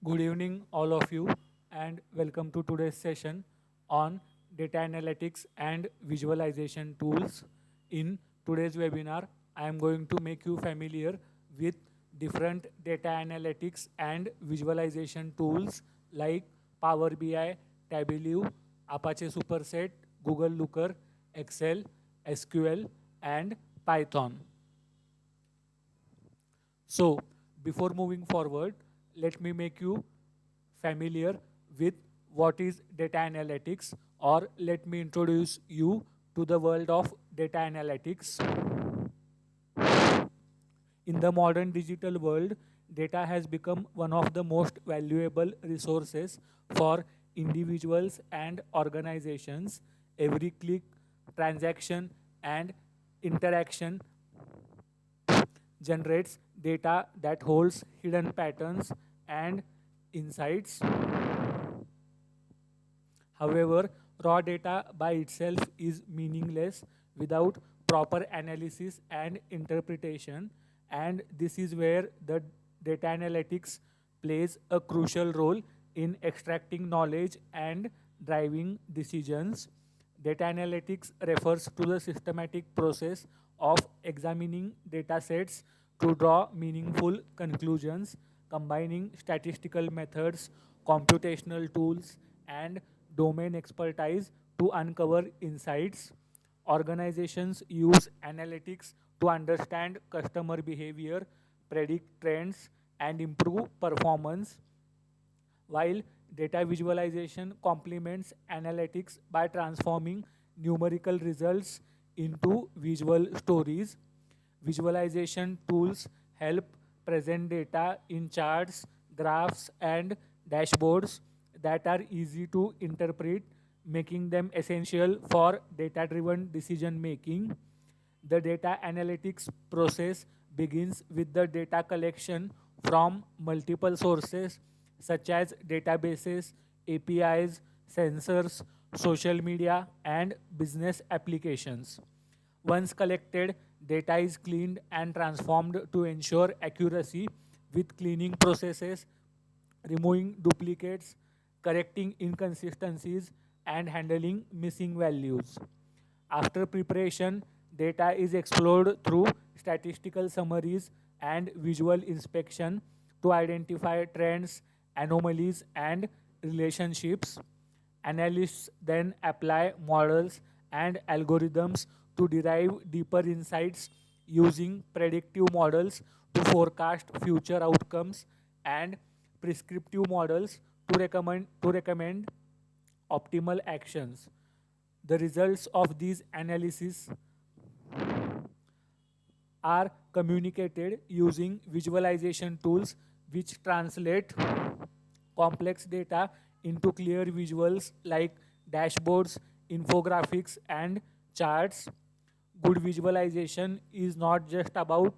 Good evening, all of you, and welcome to today's session on data analytics and visualization tools. In today's webinar, I am going to make you familiar with different data analytics and visualization tools like Power BI, Tableau, Apache Superset, Google Looker, Excel, SQL, and Python. So, before moving forward, let me make you familiar with what is data analytics, or let me introduce you to the world of data analytics. In the modern digital world, data has become one of the most valuable resources for individuals and organizations. Every click, transaction, and interaction generates data that holds hidden patterns and insights. However, raw data by itself is meaningless without proper analysis and interpretation, and this is where the data analytics plays a crucial role in extracting knowledge and driving decisions. Data analytics refers to the systematic process of examining data sets to draw meaningful conclusions, combining statistical methods, computational tools, and domain expertise to uncover insights. Organizations use analytics to understand customer behavior, predict trends, and improve performance, while data visualization complements analytics by transforming numerical results into visual stories. Visualization tools help present data in charts, graphs, and dashboards that are easy to interpret, making them essential for data driven decision making. The data analytics process begins with the data collection from multiple sources such as databases, APIs, sensors, social media, and business applications. Once collected, data is cleaned and transformed to ensure accuracy with cleaning processes, removing duplicates, correcting inconsistencies, and handling missing values. After preparation, data is explored through statistical summaries and visual inspection to identify trends, anomalies, and relationships. Analysts then apply models and algorithms to derive deeper insights using predictive models to forecast future outcomes and prescriptive models to recommend optimal actions. The results of these analyses are communicated using visualization tools which translate complex data into clear visuals like dashboards, infographics, and charts. Good visualization is not just about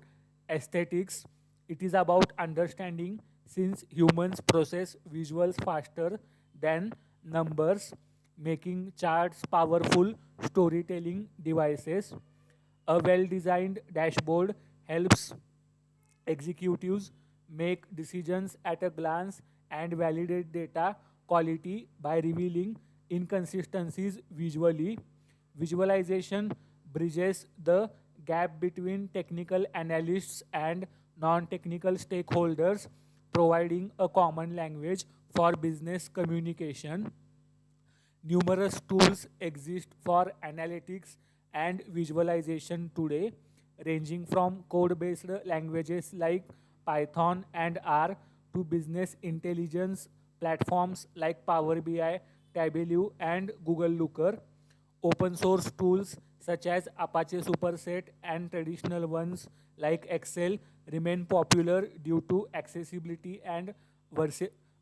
aesthetics, it is about understanding, since humans process visuals faster than numbers, making charts powerful storytelling devices. A well designed dashboard helps executives make decisions at a glance and validate data quality by revealing inconsistencies visually. Visualization bridges the gap between technical analysts and non technical stakeholders, providing a common language for business communication. Numerous tools exist for analytics and visualization today, ranging from code based languages like Python and R to business intelligence platforms like Power BI, Tableau, and Google Looker. Open source tools such as Apache Superset and traditional ones like Excel remain popular due to accessibility and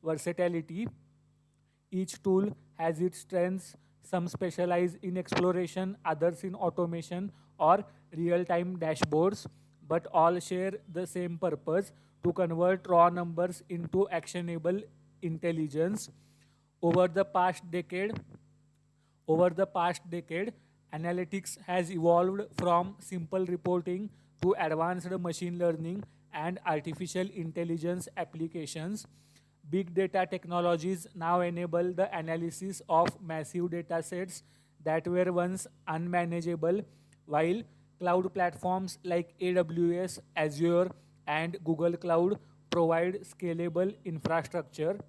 versatility. Each tool has its strengths. Some specialize in exploration, others in automation or real time dashboards, but all share the same purpose: to convert raw numbers into actionable intelligence. Over the past decade, over the past decade, analytics has evolved from simple reporting to advanced machine learning and artificial intelligence applications. Big data technologies now enable the analysis of massive data sets that were once unmanageable, while cloud platforms like AWS, Azure, and Google Cloud provide scalable infrastructure.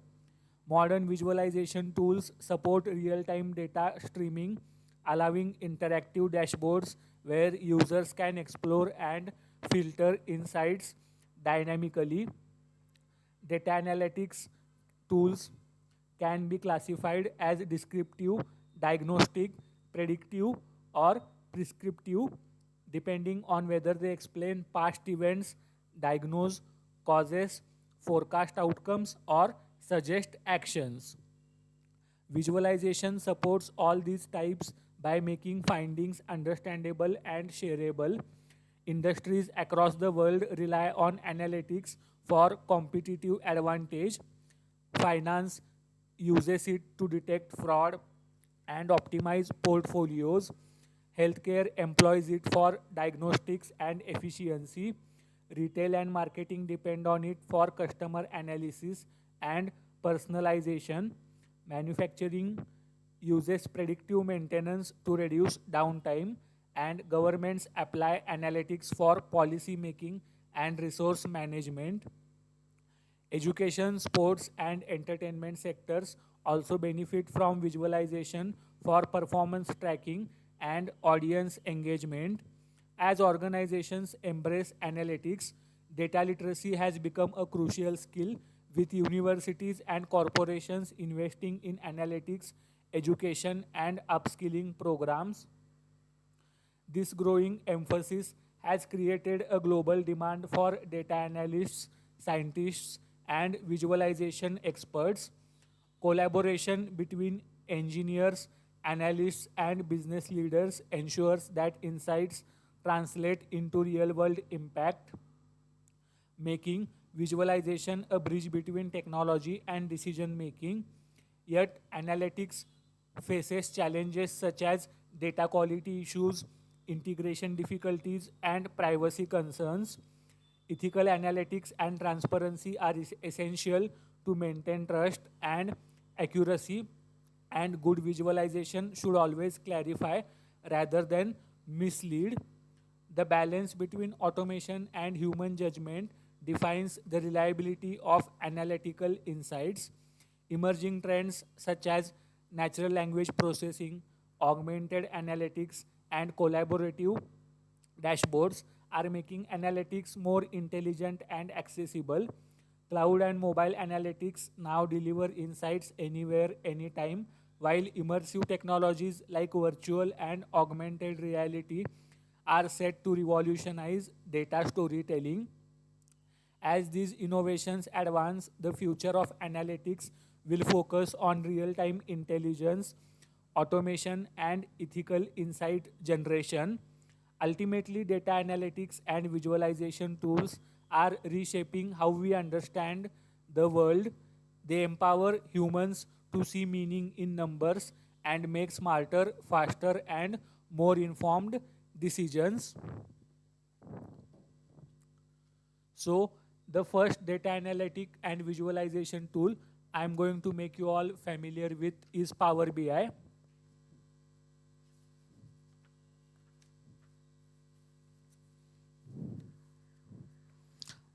Modern visualization tools support real time data streaming, allowing interactive dashboards where users can explore and filter insights dynamically. Data analytics tools can be classified as descriptive, diagnostic, predictive, or prescriptive, depending on whether they explain past events, diagnose causes, forecast outcomes, or suggest actions. Visualization supports all these types by making findings understandable and shareable. Industries across the world rely on analytics for competitive advantage. Finance uses it to detect fraud and optimize portfolios. Healthcare employs it for diagnostics and efficiency. Retail and marketing depend on it for customer analysis and personalization. Manufacturing uses predictive maintenance to reduce downtime, and governments apply analytics for policy making and resource management. Education, sports, and entertainment sectors also benefit from visualization for performance tracking and audience engagement. As organizations embrace analytics, data literacy has become a crucial skill, with universities and corporations investing in analytics, education, and upskilling programs. This growing emphasis has created a global demand for data analysts, scientists, and visualization experts. Collaboration between engineers, analysts, and business leaders ensures that insights translate into real world impact, making visualization a bridge between technology and decision making. Yet, analytics faces challenges such as data quality issues, integration difficulties, and privacy concerns. Ethical analytics and transparency are essential to maintain trust and accuracy, and good visualization should always clarify rather than mislead. The balance between automation and human judgment defines the reliability of analytical insights. Emerging trends such as natural language processing, augmented analytics, and collaborative dashboards are making analytics more intelligent and accessible. Cloud and mobile analytics now deliver insights anywhere, anytime, while immersive technologies like virtual and augmented reality are set to revolutionize data storytelling. As these innovations advance, the future of analytics will focus on real time intelligence, automation, and ethical insight generation. Ultimately, data analytics and visualization tools are reshaping how we understand the world. They empower humans to see meaning in numbers and make smarter, faster, and more informed decisions. So, the first data analytic and visualization tool I'm going to make you all familiar with is Power BI.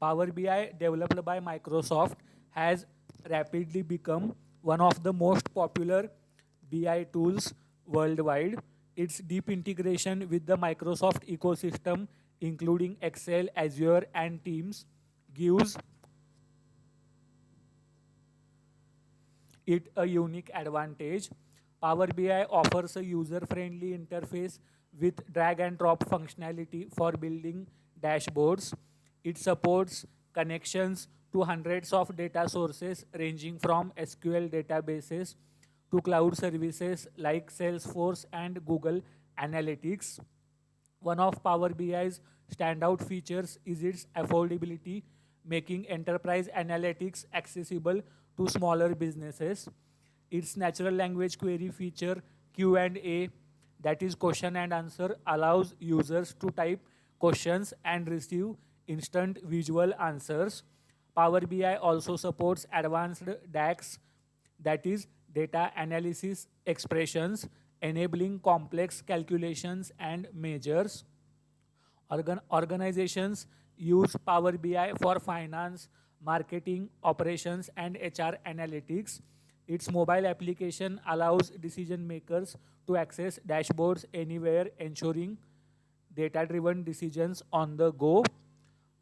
Power BI, developed by Microsoft, has rapidly become one of the most popular BI tools worldwide. Its deep integration with the Microsoft ecosystem, including Excel, Azure, and Teams, gives it a unique advantage. Power BI offers a user-friendly interface with drag and drop functionality for building dashboards. It supports connections to hundreds of data sources ranging from SQL databases to cloud services like Salesforce and Google Analytics. One of Power BI's standout features is its affordability, making enterprise analytics accessible to smaller businesses. Its natural language query feature, Q&A, that is question and answer, allows users to type questions and receive instant visual answers. Power BI also supports advanced DAX, that is data analysis expressions, enabling complex calculations and measures. Organizations use Power BI for finance, marketing, operations, and HR analytics. Its mobile application allows decision makers to access dashboards anywhere, ensuring data driven decisions on the go.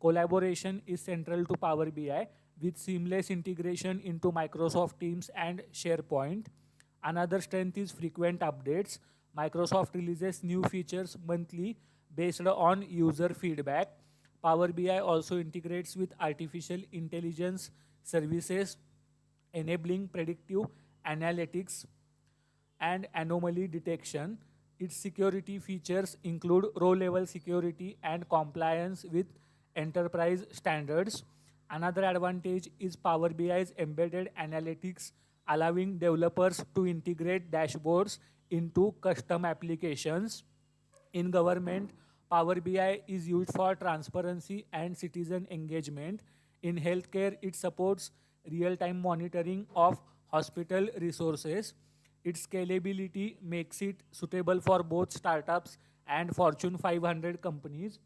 Collaboration is central to Power BI with seamless integration into Microsoft Teams and SharePoint. Another strength is frequent updates. Microsoft releases new features monthly based on user feedback. Power BI also integrates with artificial intelligence services, enabling predictive analytics and anomaly detection. Its security features include row-level security and compliance with enterprise standards. Another advantage is Power BI's embedded analytics, allowing developers to integrate dashboards into custom applications. In government, Power BI is used for transparency and citizen engagement. In healthcare, it supports real-time monitoring of hospital resources. Its scalability makes it suitable for both startups and Fortune 500 companies.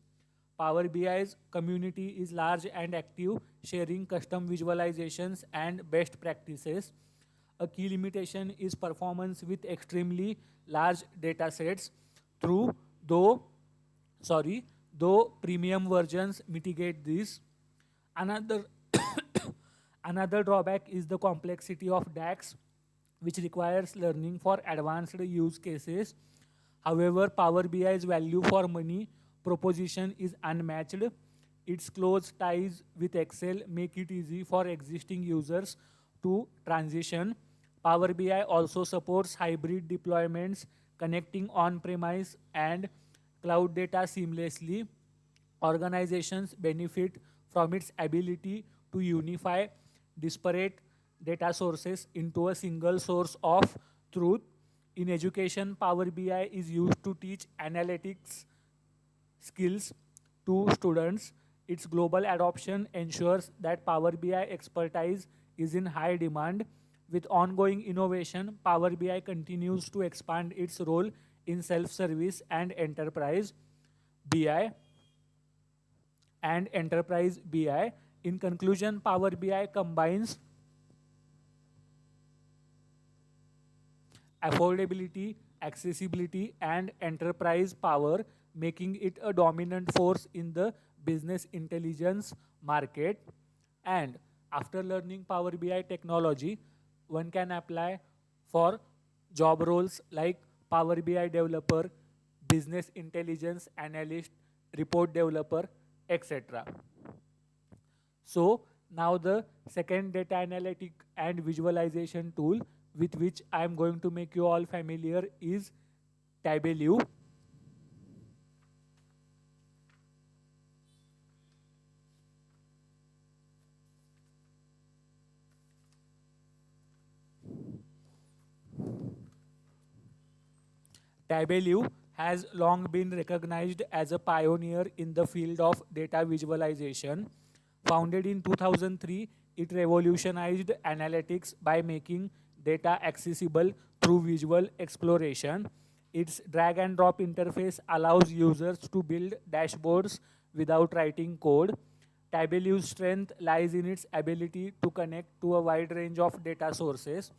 Power BI's community is large and active, sharing custom visualizations and best practices. A key limitation is performance with extremely large data sets. Through though, though premium versions mitigate this. Another another drawback is the complexity of DAX, which requires learning for advanced use cases. However, Power BI's value for money proposition is unmatched. Its close ties with Excel make it easy for existing users to transition. Power BI also supports hybrid deployments, connecting on-premise and cloud data seamlessly. Organizations benefit from its ability to unify disparate data sources into a single source of truth. In education, Power BI is used to teach analytics skills to students. Its global adoption ensures that Power BI expertise is in high demand. With ongoing innovation, Power BI continues to expand its role in self-service and BI enterprise BI. In conclusion, Power BI combines affordability, accessibility, and enterprise power, making it a dominant force in the business intelligence market. And after learning Power BI technology, one can apply for job roles like Power BI developer, business intelligence analyst, report developer, etc. So now the second data analytic and visualization tool with which I am going to make you all familiar is Tableau. Tableau has long been recognized as a pioneer in the field of data visualization. Founded in 2003, it revolutionized analytics by making data accessible through visual exploration. Its drag and drop interface allows users to build dashboards without writing code. Tableau's strength lies in its ability to connect to a wide range of data sources,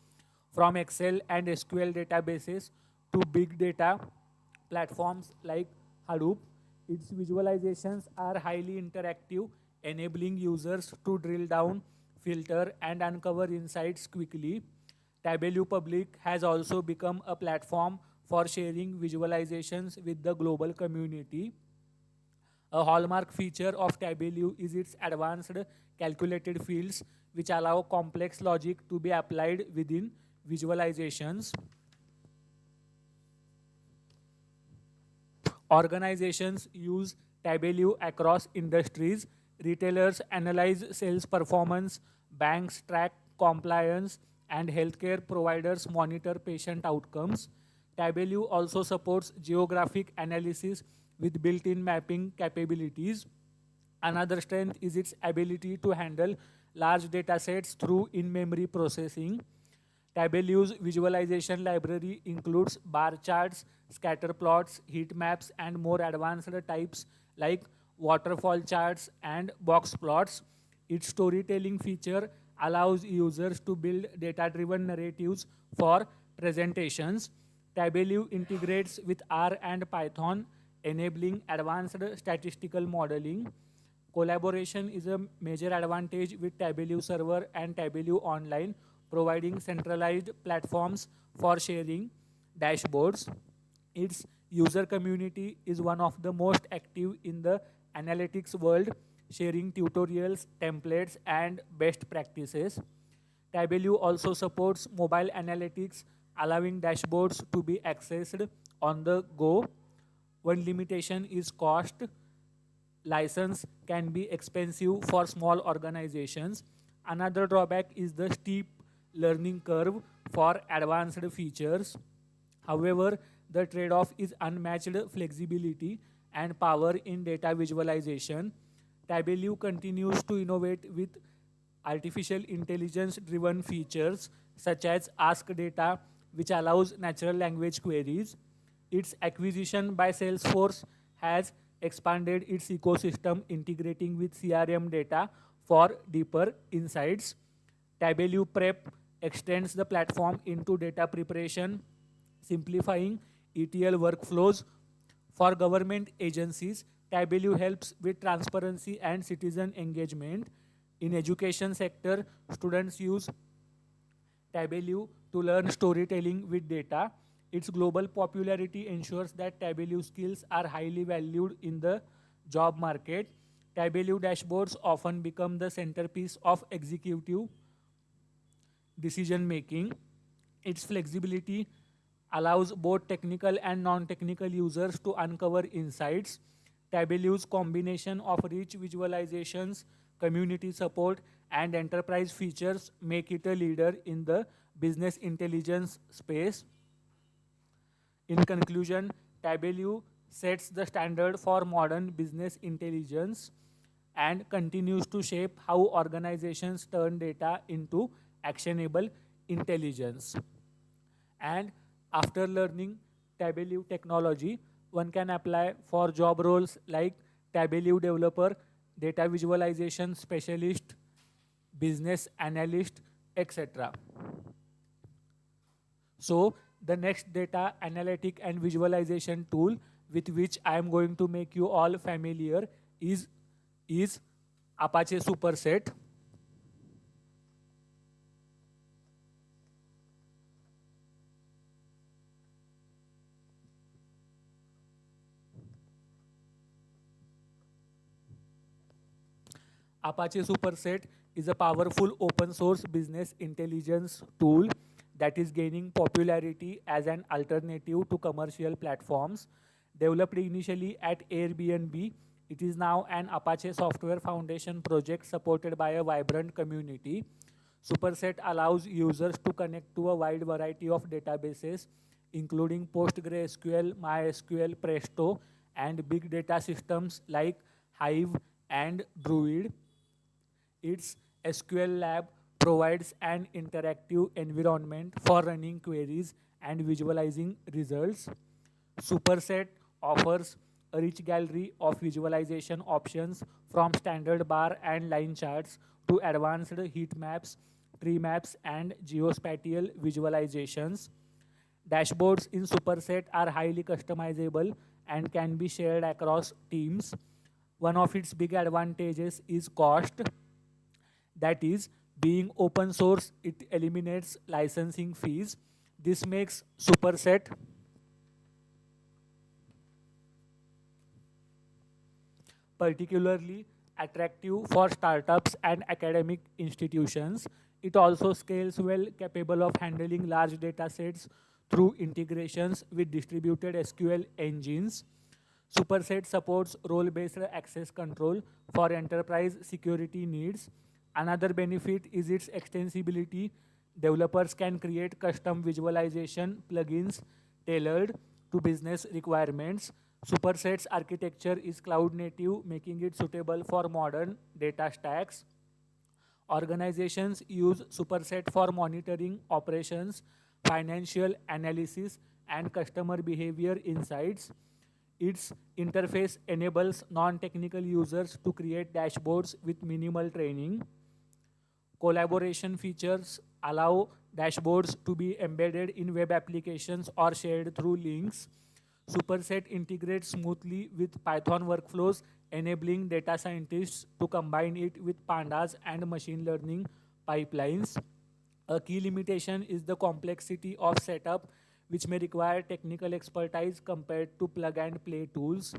from Excel and SQL databases to big data platforms like Hadoop. Its visualizations are highly interactive, enabling users to drill down, filter, and uncover insights quickly. Tableau Public has also become a platform for sharing visualizations with the global community. A hallmark feature of Tableau is its advanced calculated fields, which allow complex logic to be applied within visualizations. Organizations use Tableau across industries. Retailers analyze sales performance, banks track compliance, and healthcare providers monitor patient outcomes. Tableau also supports geographic analysis with built-in mapping capabilities. Another strength is its ability to handle large data sets through in-memory processing. Tableau's visualization library includes bar charts, scatter plots, heat maps, and more advanced types like waterfall charts and box plots. Its storytelling feature allows users to build data-driven narratives for presentations. Tableau integrates with R and Python, enabling advanced statistical modeling. Collaboration is a major advantage with Tableau Server and Tableau Online, providing centralized platforms for sharing dashboards. Its user community is one of the most active in the analytics world, sharing tutorials, templates, and best practices. Tableau also supports mobile analytics, allowing dashboards to be accessed on the go. One limitation is cost. License can be expensive for small organizations. Another drawback is the steep learning curve for advanced features. However, the trade-off is unmatched flexibility and power in data visualization. Tableau continues to innovate with artificial intelligence driven features such as Ask Data, which allows natural language queries. Its acquisition by Salesforce has expanded its ecosystem, integrating with CRM data for deeper insights. Tableau Prep extends the platform into data preparation, simplifying ETL workflows. For government agencies, Tableau helps with transparency and citizen engagement. In education sector, students use Tableau to learn storytelling with data. Its global popularity ensures that Tableau skills are highly valued in the job market. Tableau dashboards often become the centerpiece of executive decision making. Its flexibility allows both technical and non-technical users to uncover insights. Tableau's combination of rich visualizations, community support, and enterprise features make it a leader in the business intelligence space. In conclusion, Tableau sets the standard for modern business intelligence and continues to shape how organizations turn data into actionable intelligence. And after learning Tableau technology, one can apply for job roles like Tableau developer, data visualization specialist, business analyst, etc. So the next data analytic and visualization tool with which I am going to make you all familiar is Apache Superset. Apache Superset is a powerful open source business intelligence tool that is gaining popularity as an alternative to commercial platforms. Developed initially at Airbnb, it is now an Apache Software Foundation project supported by a vibrant community. Superset allows users to connect to a wide variety of databases, including PostgreSQL, MySQL, Presto, and big data systems like Hive and Druid. Its SQL Lab provides an interactive environment for running queries and visualizing results. Superset offers a rich gallery of visualization options from standard bar and line charts to advanced heat maps, tree maps, and geospatial visualizations. Dashboards in Superset are highly customizable and can be shared across teams. One of its big advantages is cost. That is, being open source, it eliminates licensing fees. This makes Superset particularly attractive for startups and academic institutions. It also scales well, capable of handling large data sets through integrations with distributed SQL engines. Superset supports role-based access control for enterprise security needs. Another benefit is its extensibility. Developers can create custom visualization plugins tailored to business requirements. Superset's architecture is cloud native, making it suitable for modern data stacks. Organizations use Superset for monitoring operations, financial analysis, and customer behavior insights. Its interface enables non-technical users to create dashboards with minimal training. Collaboration features allow dashboards to be embedded in web applications or shared through links. Superset integrates smoothly with Python workflows, enabling data scientists to combine it with pandas and machine learning pipelines. A key limitation is the complexity of setup, which may require technical expertise compared to plug and play tools.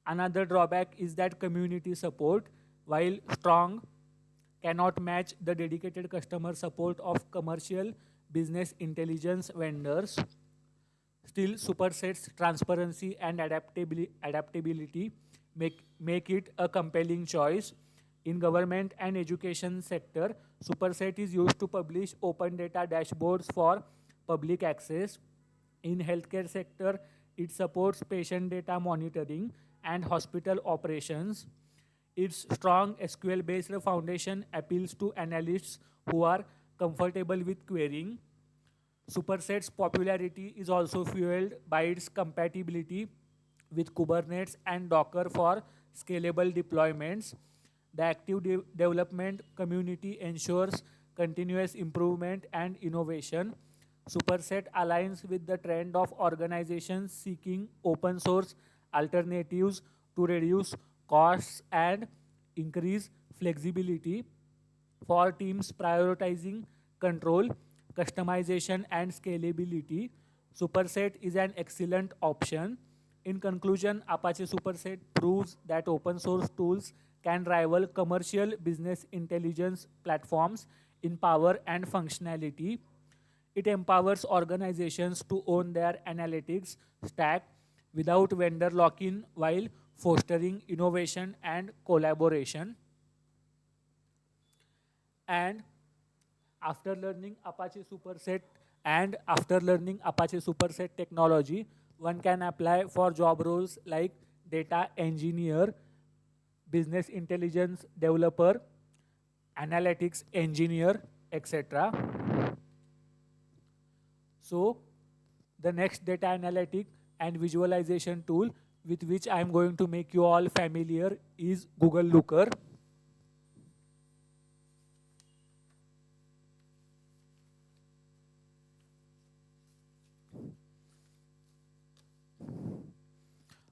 Another drawback is that community support, while strong, cannot match the dedicated customer support of commercial business intelligence vendors. Still, Superset's transparency and adaptability make it a compelling choice. In government and education sector, Superset is used to publish open data dashboards for public access. In healthcare sector, it supports patient data monitoring and hospital operations. Its strong SQL-based foundation appeals to analysts who are comfortable with querying. Superset's popularity is also fueled by its compatibility with Kubernetes and Docker for scalable deployments. The active development community ensures continuous improvement and innovation. Superset aligns with the trend of organizations seeking open source alternatives to reduce costs and increase flexibility. For teams prioritizing control, customization, and scalability, Superset is an excellent option. In conclusion, Apache Superset proves that open source tools can rival commercial business intelligence platforms in power and functionality. It empowers organizations to own their analytics stack without vendor lock-in while fostering innovation and collaboration. And after learning Apache Superset after learning Apache Superset technology, one can apply for job roles like data engineer, business intelligence developer, analytics engineer, etc. So, the next data analytic and visualization tool with which I am going to make you all familiar is Google Looker.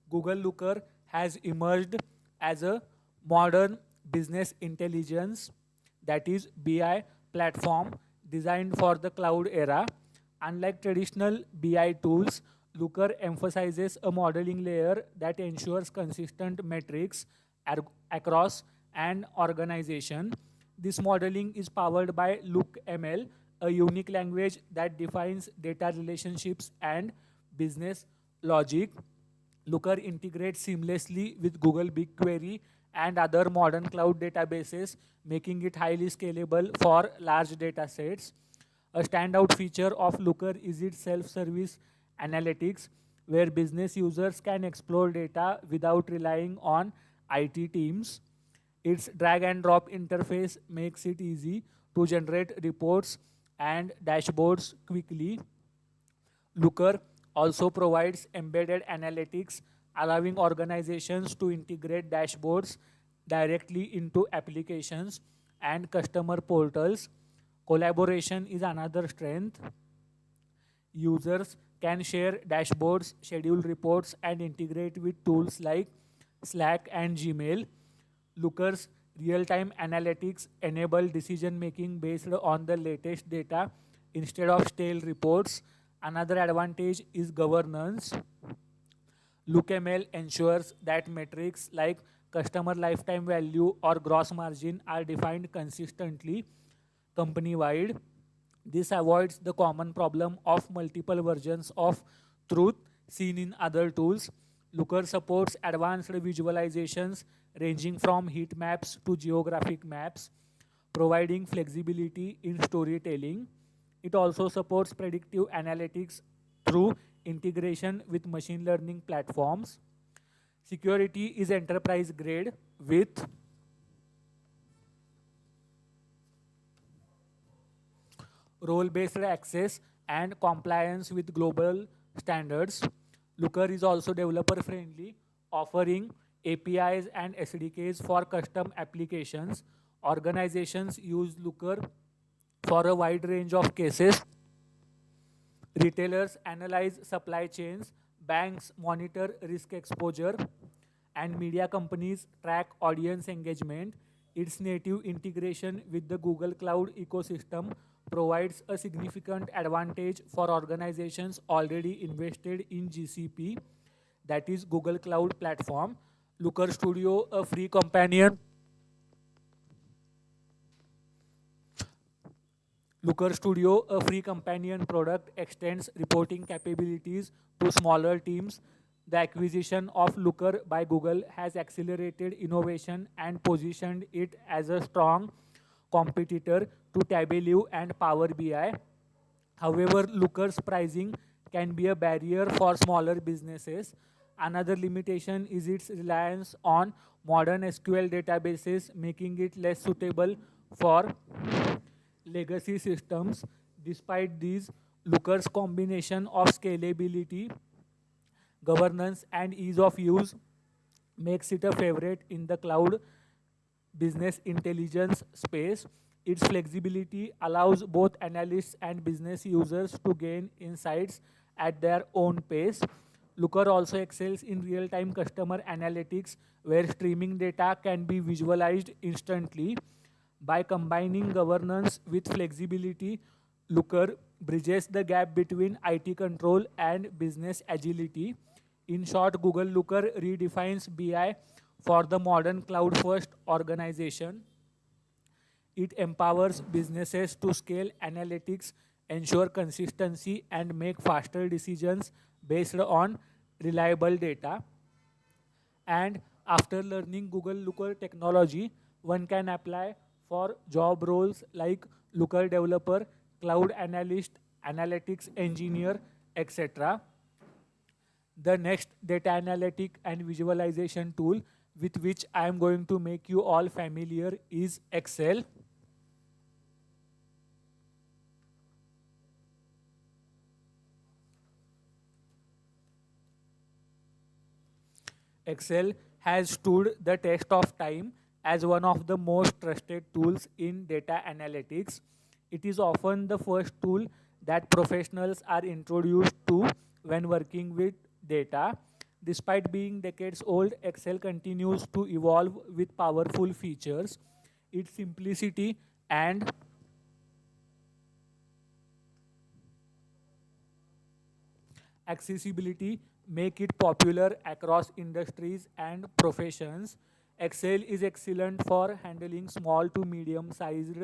Google Looker has emerged as a modern business intelligence, that is BI platform designed for the cloud era. Unlike traditional BI tools, Looker emphasizes a modeling layer that ensures consistent metrics across an organization. This modeling is powered by LookML, a unique language that defines data relationships and business logic. Looker integrates seamlessly with Google BigQuery and other modern cloud databases, making it highly scalable for large data sets. A standout feature of Looker is its self-service analytics, where business users can explore data without relying on IT teams. Its drag and drop interface makes it easy to generate reports and dashboards quickly. Looker also provides embedded analytics, allowing organizations to integrate dashboards directly into applications and customer portals. Collaboration is another strength. Users can share dashboards, schedule reports, and integrate with tools like Slack and Gmail. Looker's real-time analytics enable decision-making based on the latest data instead of stale reports. Another advantage is governance. LookML ensures that metrics like customer lifetime value or gross margin are defined consistently company-wide. This avoids the common problem of multiple versions of truth seen in other tools. Looker supports advanced visualizations ranging from heat maps to geographic maps, providing flexibility in storytelling. It also supports predictive analytics through integration with machine learning platforms. Security is enterprise grade with role-based access and compliance with global standards. Looker is also developer-friendly, offering APIs and SDKs for custom applications. Organizations use Looker for a wide range of cases. Retailers analyze supply chains, banks monitor risk exposure, and media companies track audience engagement. Its native integration with the Google Cloud ecosystem provides a significant advantage for organizations already invested in GCP, that is Google Cloud Platform. Looker Studio, a free companion Looker Studio, a free companion product, extends reporting capabilities to smaller teams. The acquisition of Looker by Google has accelerated innovation and positioned it as a strong competitor to Tableau and Power BI. However, Looker's pricing can be a barrier for smaller businesses. Another limitation is its reliance on modern SQL databases, making it less suitable for legacy systems. Despite these, Looker's combination of scalability, governance, and ease of use makes it a favorite in the cloud business intelligence space. Its flexibility allows both analysts and business users to gain insights at their own pace. Looker also excels in real-time customer analytics, where streaming data can be visualized instantly. By combining governance with flexibility, Looker bridges the gap between IT control and business agility. In short, Google Looker redefines BI for the modern cloud-first organization. It empowers businesses to scale analytics, ensure consistency, and make faster decisions based on reliable data. And after learning Google Looker technology, one can apply for job roles like Looker developer, cloud analyst, analytics engineer, etc. The next data analytic and visualization tool with which I am going to make you all familiar is Excel. Excel has stood the test of time as one of the most trusted tools in data analytics. It is often the first tool that professionals are introduced to when working with data. Despite being decades old, Excel continues to evolve with powerful features. Its simplicity and accessibility make it popular across industries and professions. Excel is excellent for handling small to medium sized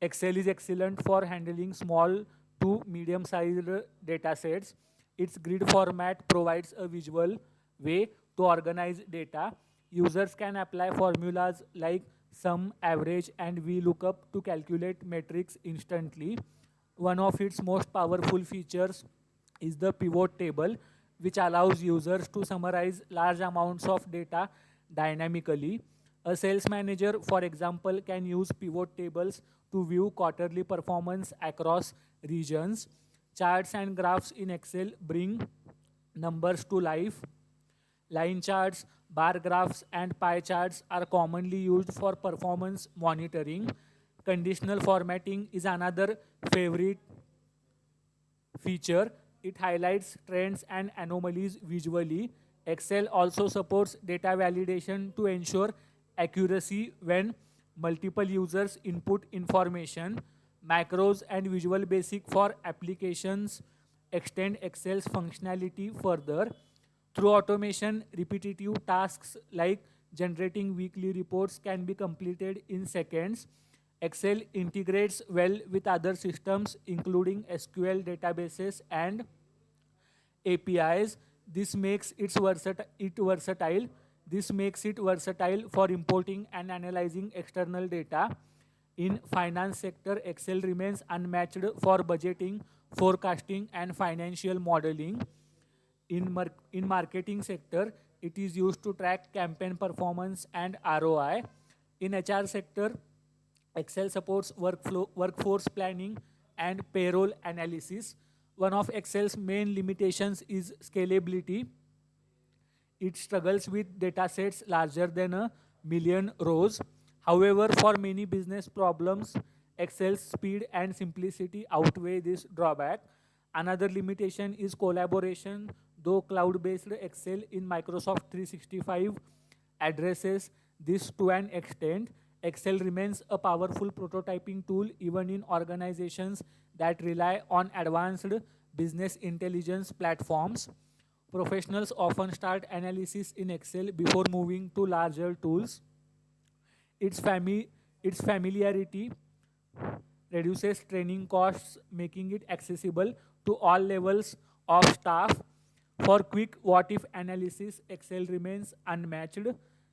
Excel is excellent for handling small to medium sized data sets. Its grid format provides a visual way to organize data. Users can apply formulas like sum, average, and VLOOKUP to calculate metrics instantly. One of its most powerful features is the pivot table, which allows users to summarize large amounts of data dynamically. A sales manager, for example, can use pivot tables to view quarterly performance across regions. Charts and graphs in Excel bring numbers to life. Line charts, bar graphs, and pie charts are commonly used for performance monitoring. Conditional formatting is another favorite feature. It highlights trends and anomalies visually. Excel also supports data validation to ensure accuracy when multiple users input information. Macros and Visual Basic for applications extend Excel's functionality further. Through automation, repetitive tasks like generating weekly reports can be completed in seconds. Excel integrates well with other systems, including SQL databases and APIs. This makes it versatile. This makes it versatile for importing and analyzing external data. In finance sector, Excel remains unmatched for budgeting, forecasting, and financial modeling. In marketing sector, it is used to track campaign performance and ROI. In HR sector, Excel supports workforce planning and payroll analysis. One of Excel's main limitations is scalability. It struggles with datasets larger than a million rows. However, for many business problems, Excel's speed and simplicity outweigh this drawback. Another limitation is collaboration. Though cloud-based Excel in Microsoft 365 addresses this to an extent, Excel remains a powerful prototyping tool even in organizations that rely on advanced business intelligence platforms. Professionals often start analysis in Excel before moving to larger tools. Its, its familiarity reduces training costs, making it accessible to all levels of staff. For quick what if analysis, Excel remains unmatched.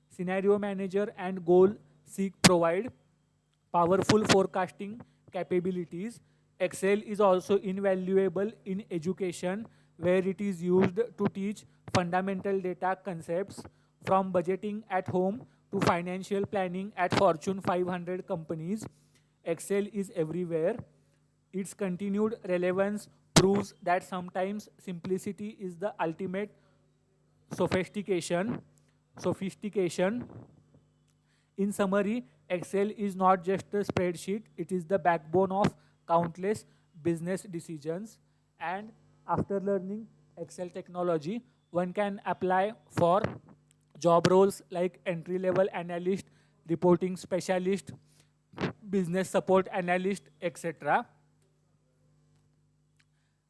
Scenario Manager and Goal Seek provide powerful forecasting capabilities. Excel is also invaluable in education, where it is used to teach fundamental data concepts from budgeting at home to financial planning at Fortune 500 companies. Excel is everywhere. Its continued relevance proves that sometimes simplicity is the ultimate sophistication. Sophistication. In summary, Excel is not just a spreadsheet, it is the backbone of countless business decisions. And after learning Excel technology, one can apply for job roles like entry level analyst, reporting specialist, business support analyst, etc.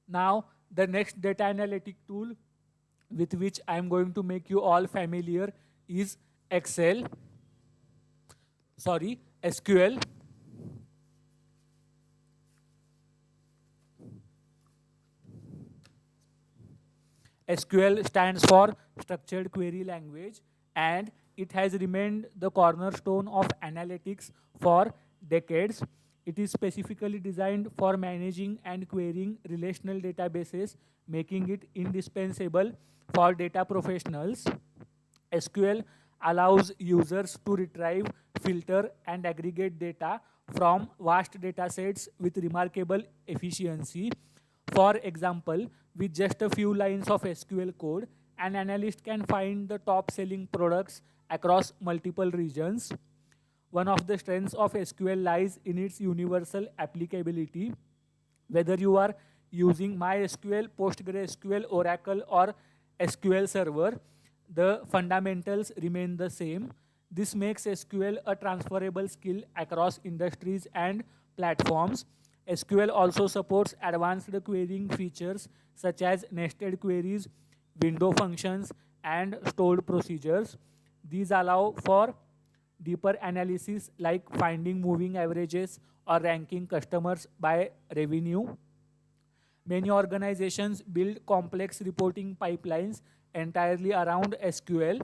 Now, the next data analytic tool with which I am going to make you all familiar is SQL. SQL stands for Structured Query Language, and it has remained the cornerstone of analytics for decades. It is specifically designed for managing and querying relational databases, making it indispensable for data professionals. SQL allows users to retrieve, filter, and aggregate data from vast datasets with remarkable efficiency. For example, with just a few lines of SQL code, an analyst can find the top selling products across multiple regions. One of the strengths of SQL lies in its universal applicability. Whether you are using MySQL, PostgreSQL, Oracle, or SQL Server, the fundamentals remain the same. This makes SQL a transferable skill across industries and platforms. SQL also supports advanced querying features such as nested queries, window functions, and stored procedures. These allow for deeper analysis like finding moving averages or ranking customers by revenue. Many organizations build complex reporting pipelines entirely around SQL.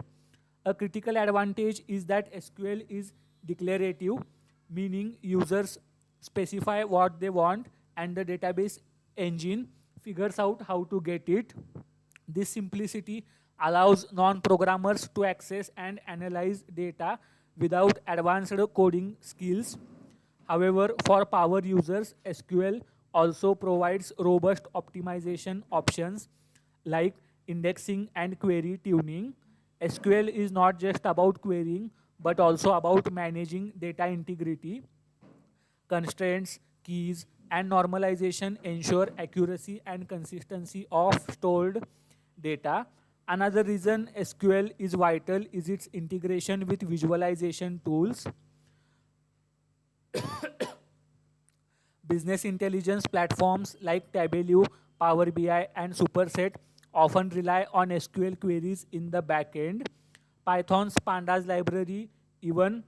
A critical advantage is that SQL is declarative, meaning users specify what they want and the database engine figures out how to get it. This simplicity allows non-programmers to access and analyze data without advanced coding skills. However, for power users, SQL also provides robust optimization options like indexing and query tuning. SQL is not just about querying, but also about managing data integrity. Constraints, keys, and normalization ensure accuracy and consistency of stored data. Another reason SQL is vital is its integration with visualization tools. Business intelligence platforms like Tableau, Power BI, and Superset often rely on SQL queries in the backend. Python's Pandas library even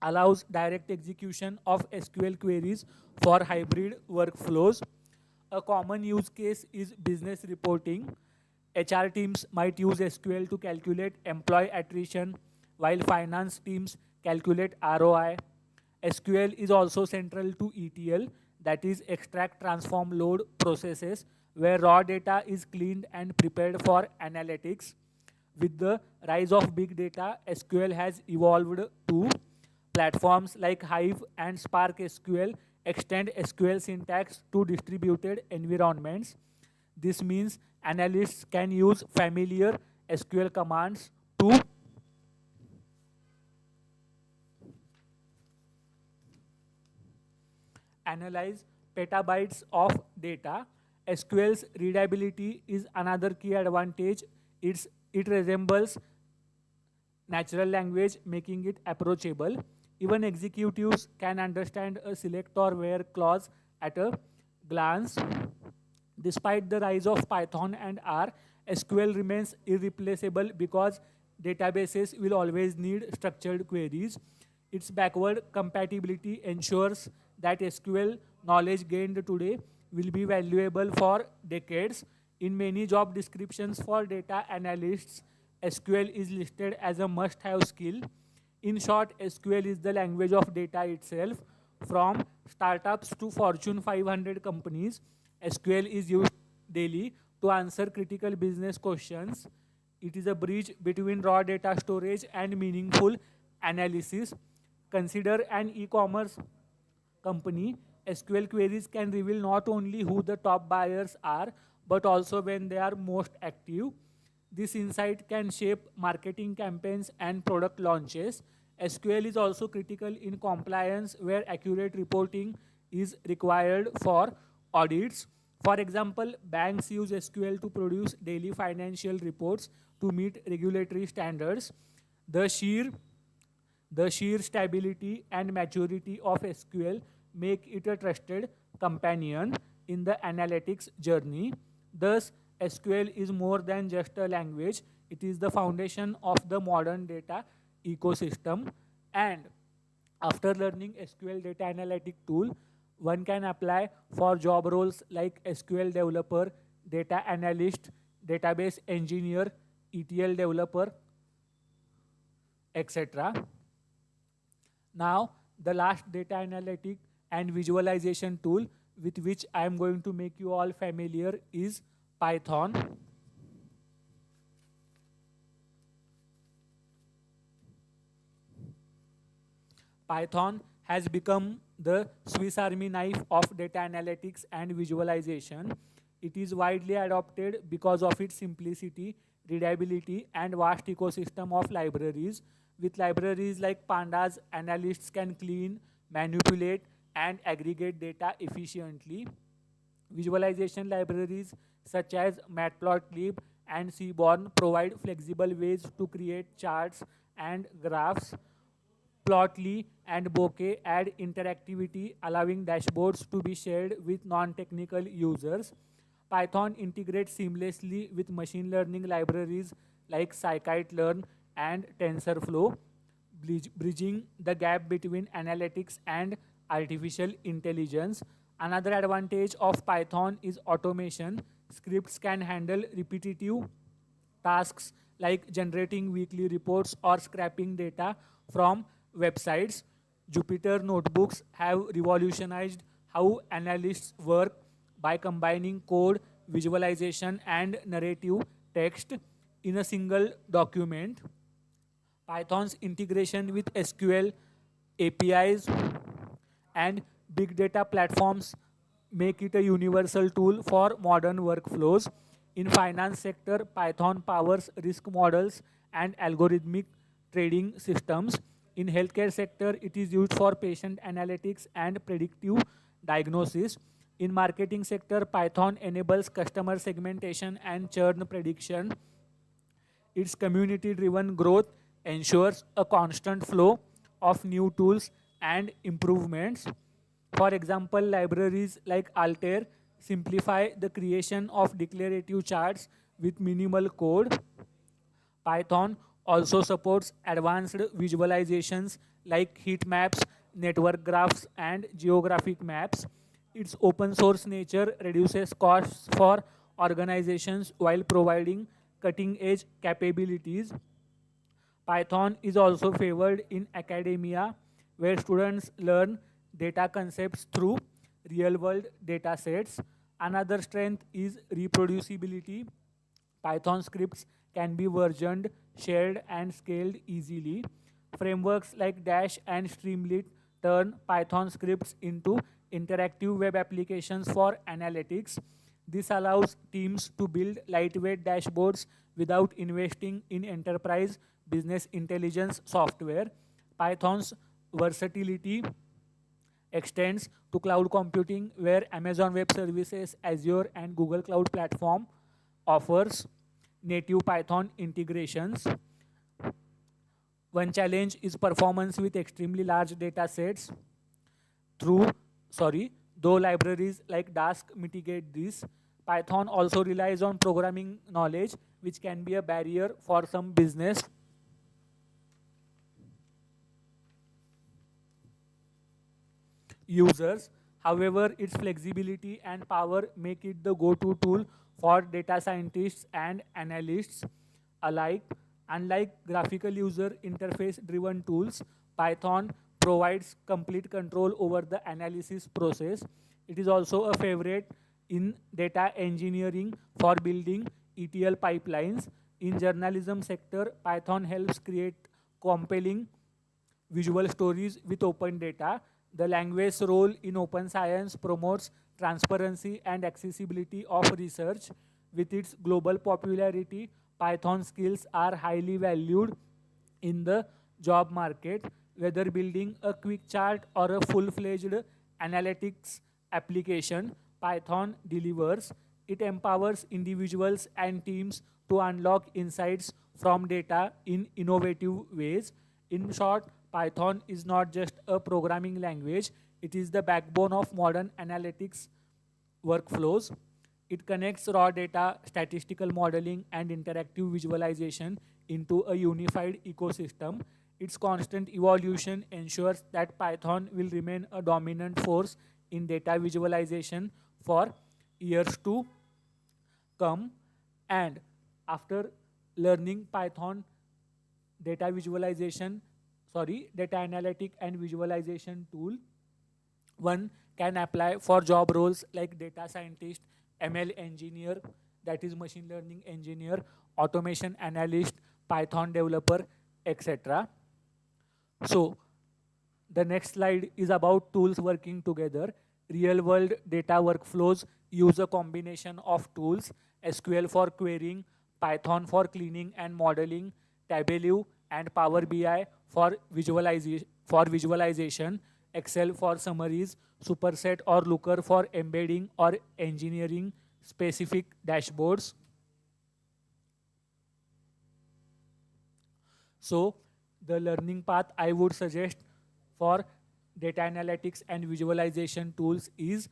allows direct execution of SQL queries for hybrid workflows. A common use case is business reporting. HR teams might use SQL to calculate employee attrition, while finance teams calculate ROI. SQL is also central to ETL, that is extract, transform, load processes, where raw data is cleaned and prepared for analytics. With the rise of big data, SQL has evolved to platforms like Hive and Spark SQL extend SQL syntax to distributed environments. This means analysts can use familiar SQL commands to analyze petabytes of data. SQL's readability is another key advantage. It resembles natural language, making it approachable. Even executives can understand a select or where clause at a glance. Despite the rise of Python and R, SQL remains irreplaceable because databases will always need structured queries. Its backward compatibility ensures that SQL knowledge gained today will be valuable for decades. In many job descriptions for data analysts, SQL is listed as a must-have skill. In short, SQL is the language of data itself. From startups to Fortune 500 companies, SQL is used daily to answer critical business questions. It is a bridge between raw data storage and meaningful analysis. Consider an e-commerce company. SQL queries can reveal not only who the top buyers are, but also when they are most active. This insight can shape marketing campaigns and product launches. SQL is also critical in compliance where accurate reporting is required for audits. For example, banks use SQL to produce daily financial reports to meet regulatory standards. The sheer the sheer stability and maturity of SQL make it a trusted companion in the analytics journey. Thus, SQL is more than just a language, it is the foundation of the modern data ecosystem. And after learning SQL data analytic tool, one can apply for job roles like SQL developer, data analyst, database engineer, ETL developer, etc. Now, the last data analytic and visualization tool with which I am going to make you all familiar is Python. Python has become the Swiss Army knife of data analytics and visualization. It is widely adopted because of its simplicity, readability, and vast ecosystem of libraries. With libraries like Pandas, analysts can clean, manipulate, and aggregate data efficiently. Visualization libraries such as Matplotlib and Seaborn provide flexible ways to create charts and graphs. Plotly and Bokeh add interactivity, allowing dashboards to be shared with non-technical users. Python integrates seamlessly with machine learning libraries like scikit-learn and TensorFlow, bridging the gap between analytics and artificial intelligence. Another advantage of Python is automation. Scripts can handle repetitive tasks like generating weekly reports or scraping data from websites. Jupyter notebooks have revolutionized how analysts work by combining code, visualization, and narrative text in a single document. Python's integration with SQL APIs and big data platforms make it a universal tool for modern workflows. In finance sector, Python powers risk models and algorithmic trading systems. In healthcare sector, it is used for patient analytics and predictive diagnosis. In marketing sector, Python enables customer segmentation and churn prediction. Its community-driven growth ensures a constant flow of new tools and improvements. For example, libraries like Altair simplify the creation of declarative charts with minimal code. Python also supports advanced visualizations like heat maps, network graphs, and geographic maps. Its open source nature reduces costs for organizations while providing cutting edge capabilities. Python is also favored in academia, where students learn data concepts through real world data sets. Another strength is reproducibility. Python scripts can be versioned, shared, and scaled easily. Frameworks like Dash and Streamlit turn Python scripts into interactive web applications for analytics. This allows teams to build lightweight dashboards without investing in enterprise business intelligence software. Python's versatility extends to cloud computing, where Amazon Web Services, Azure, and Google Cloud Platform offers native Python integrations. One challenge is performance with extremely large data sets. Through, though libraries like Dask mitigate this, Python also relies on programming knowledge, which can be a barrier for some business users. However, its flexibility and power make it the go-to tool for data scientists and analysts alike. Unlike graphical user interface-driven tools, Python provides complete control over the analysis process. It is also a favorite in data engineering for building ETL pipelines. In journalism sector, Python helps create compelling visual stories with open data. The language's role in open science promotes transparency and accessibility of research. With its global popularity, Python skills are highly valued in the job market. Whether building a quick chart or a full-fledged analytics application, Python delivers. It empowers individuals and teams to unlock insights from data in innovative ways. In short, Python is not just a programming language, it is the backbone of modern analytics workflows. It connects raw data, statistical modeling, and interactive visualization into a unified ecosystem. Its constant evolution ensures that Python will remain a dominant force in data visualization for years to come. And after learning Python data visualization, data analytic and visualization tool, one can apply for job roles like data scientist, ML engineer, that is machine learning engineer, automation analyst, Python developer, etc. So the next slide is about tools working together. Real world data workflows use a combination of tools: SQL for querying, Python for cleaning and modeling, Tableau and Power BI for visualization, Excel for summaries, Superset or Looker for embedding or engineering specific dashboards. So the learning path I would suggest for data analytics and visualization tools is: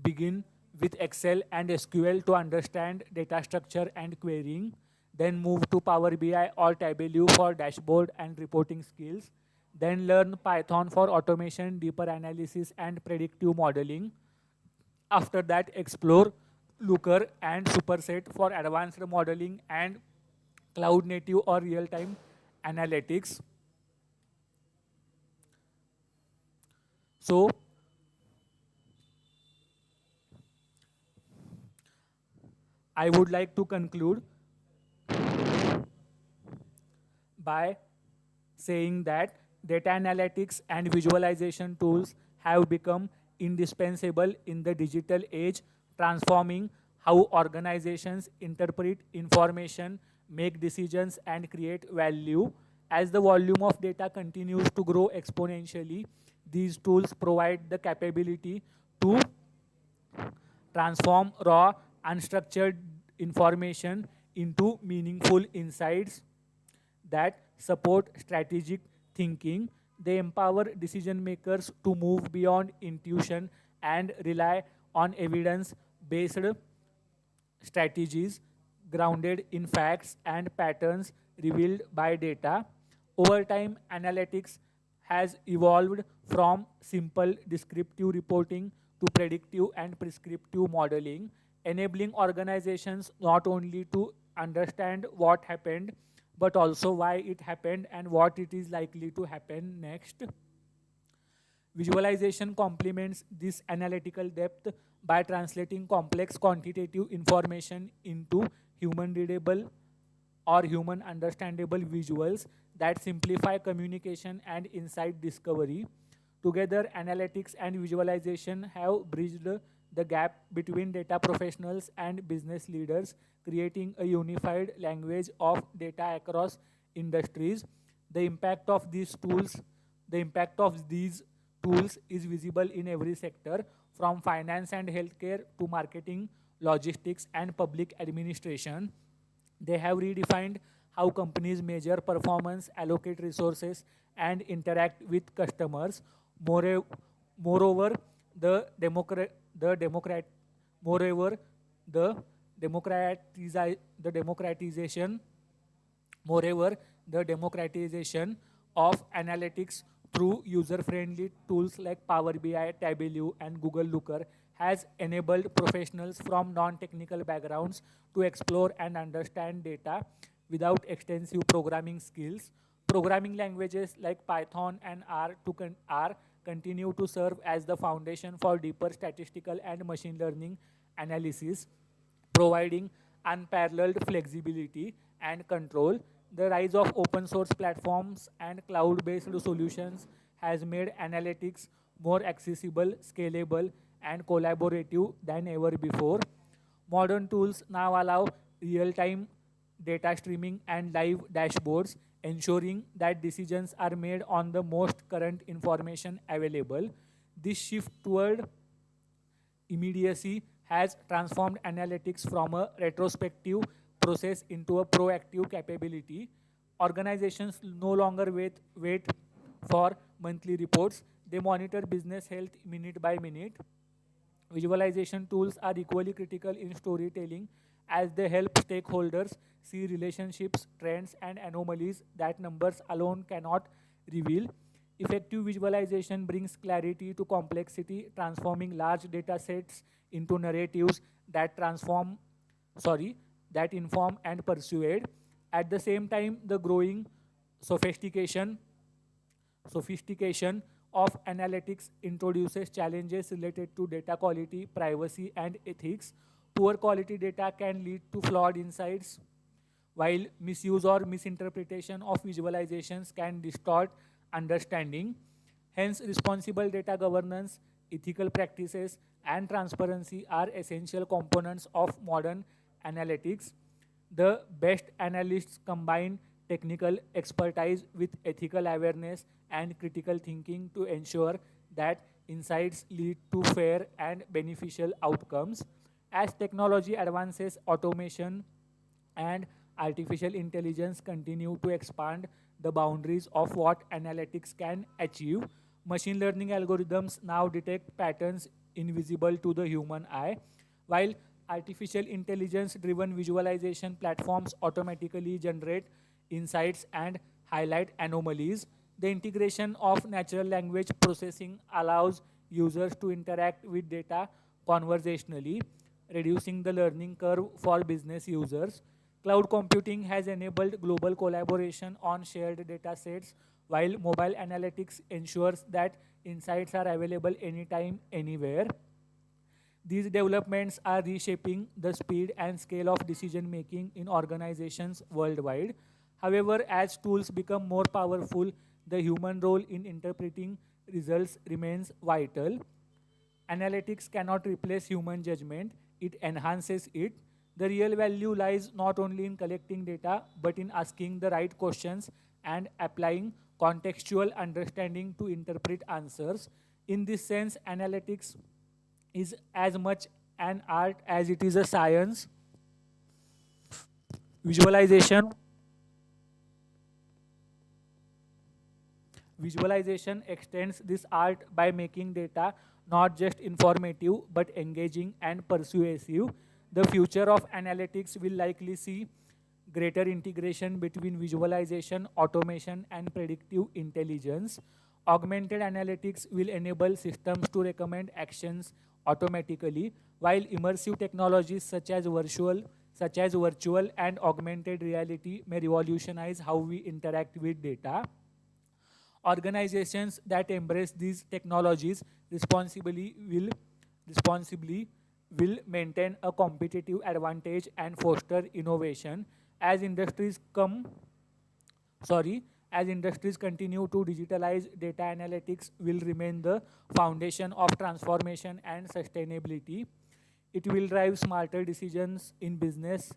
begin with Excel and SQL to understand data structure and querying. Then move to Power BI or Tableau for dashboard and reporting skills. Then learn Python for automation, deeper analysis, and predictive modeling. After that, explore Looker and Superset for advanced modeling and cloud native or real-time analytics. So I would like to conclude by saying that data analytics and visualization tools have become indispensable in the digital age, transforming how organizations interpret information, make decisions, and create value. As the volume of data continues to grow exponentially, these tools provide the capability to transform raw, unstructured information into meaningful insights that support strategic thinking. They empower decision makers to move beyond intuition and rely on evidence-based strategies grounded in facts and patterns revealed by data. Over time, analytics has evolved from simple descriptive reporting to predictive and prescriptive modeling, enabling organizations not only to understand what happened, but also why it happened and what it is likely to happen next. Visualization complements this analytical depth by translating complex quantitative information into human readable or human understandable visuals that simplify communication and insight discovery. Together, analytics and visualization have bridged the gap between data professionals and business leaders, creating a unified language of data across industries. The impact of these tools, the impact of these tools is visible in every sector, from finance and healthcare to marketing, logistics, and public administration. They have redefined how companies measure performance, allocate resources, and interact with customers. More, moreover, the democrat, the democrat, moreover, the the democratization Moreover, the democratization of analytics through user-friendly tools like Power BI, Tableau, and Google Looker has enabled professionals from non-technical backgrounds to explore and understand data without extensive programming skills. Programming languages like Python and R continue to serve as the foundation for deeper statistical and machine learning analysis, providing unparalleled flexibility and control. The rise of open source platforms and cloud based solutions has made analytics more accessible, scalable, and collaborative than ever before. Modern tools now allow real time data streaming and live dashboards, ensuring that decisions are made on the most current information available. This shift toward immediacy has transformed analytics from a retrospective process into a proactive capability. Organizations no longer wait for monthly reports, they monitor business health minute by minute. Visualization tools are equally critical in storytelling as they help stakeholders see relationships, trends, and anomalies that numbers alone cannot reveal. Effective visualization brings clarity to complexity, transforming large data sets into narratives that sorry, that inform and persuade. At the same time, the growing sophistication sophistication of analytics introduces challenges related to data quality, privacy, and ethics. Poor quality data can lead to flawed insights, while misuse or misinterpretation of visualizations can distort understanding. Hence, responsible data governance, ethical practices, and transparency are essential components of modern analytics. The best analysts combine technical expertise with ethical awareness and critical thinking to ensure that insights lead to fair and beneficial outcomes. As technology advances, automation and artificial intelligence continue to expand the boundaries of what analytics can achieve. Machine learning algorithms now detect patterns invisible to the human eye, while artificial intelligence driven visualization platforms automatically generate insights and highlight anomalies. The integration of natural language processing allows users to interact with data conversationally, reducing the learning curve for business users. Cloud computing has enabled global collaboration on shared data sets, while mobile analytics ensures that insights are available anytime, anywhere. These developments are reshaping the speed and scale of decision making in organizations worldwide. However, as tools become more powerful, the human role in interpreting results remains vital. Analytics cannot replace human judgment, it enhances it. The real value lies not only in collecting data, but in asking the right questions and applying contextual understanding to interpret answers. In this sense, analytics is as much an art as it is a science. Visualization Visualization extends this art by making data not just informative but engaging and persuasive. The future of analytics will likely see greater integration between visualization, automation, and predictive intelligence. Augmented analytics will enable systems to recommend actions automatically, while immersive technologies such as virtual and augmented reality may revolutionize how we interact with data. Organizations that embrace these technologies responsibly will maintain a competitive advantage and foster innovation. As industries come, sorry, as industries continue to digitalize, data analytics will remain the foundation of transformation and sustainability. It will drive smarter decisions in business,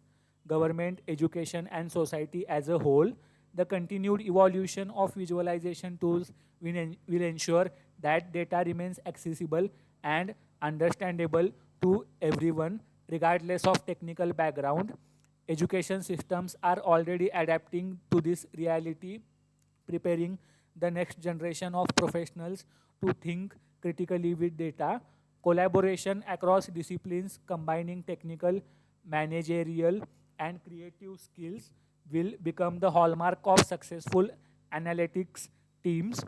government, education, and society as a whole. The continued evolution of visualization tools will ensure that data remains accessible and understandable to everyone, regardless of technical background. Education systems are already adapting to this reality, preparing the next generation of professionals to think critically with data. Collaboration across disciplines, combining technical, managerial, and creative skills, will become the hallmark of successful analytics teams.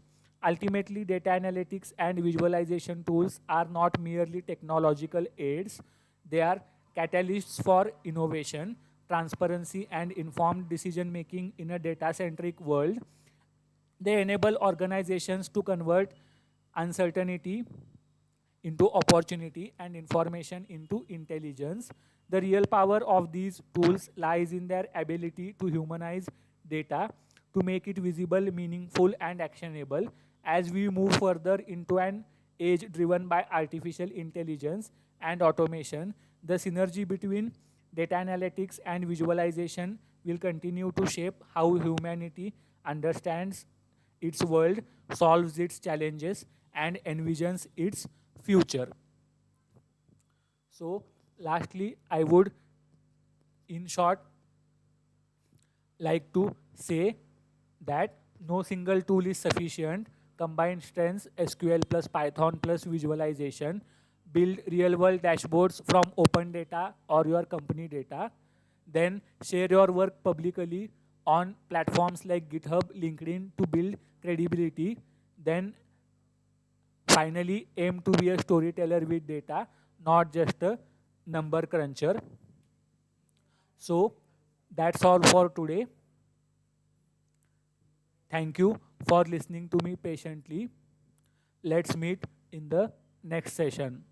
Ultimately, data analytics and visualization tools are not merely technological aids, they are catalysts for innovation, transparency, and informed decision making in a data centric world. They enable organizations to convert uncertainty into opportunity and information into intelligence. The real power of these tools lies in their ability to humanize data, to make it visible, meaningful, and actionable. As we move further into an age driven by artificial intelligence and automation, the synergy between data analytics and visualization will continue to shape how humanity understands its world, solves its challenges, and envisions its future. So, lastly, I would, in short, like to say that no single tool is sufficient. Combine strengths, SQL plus Python plus visualization. Build real world dashboards from open data or your company data. Then share your work publicly on platforms like GitHub, LinkedIn to build credibility. Then finally, aim to be a storyteller with data, not just a number cruncher. So that's all for today. Thank you for listening to me patiently. Let's meet in the next session.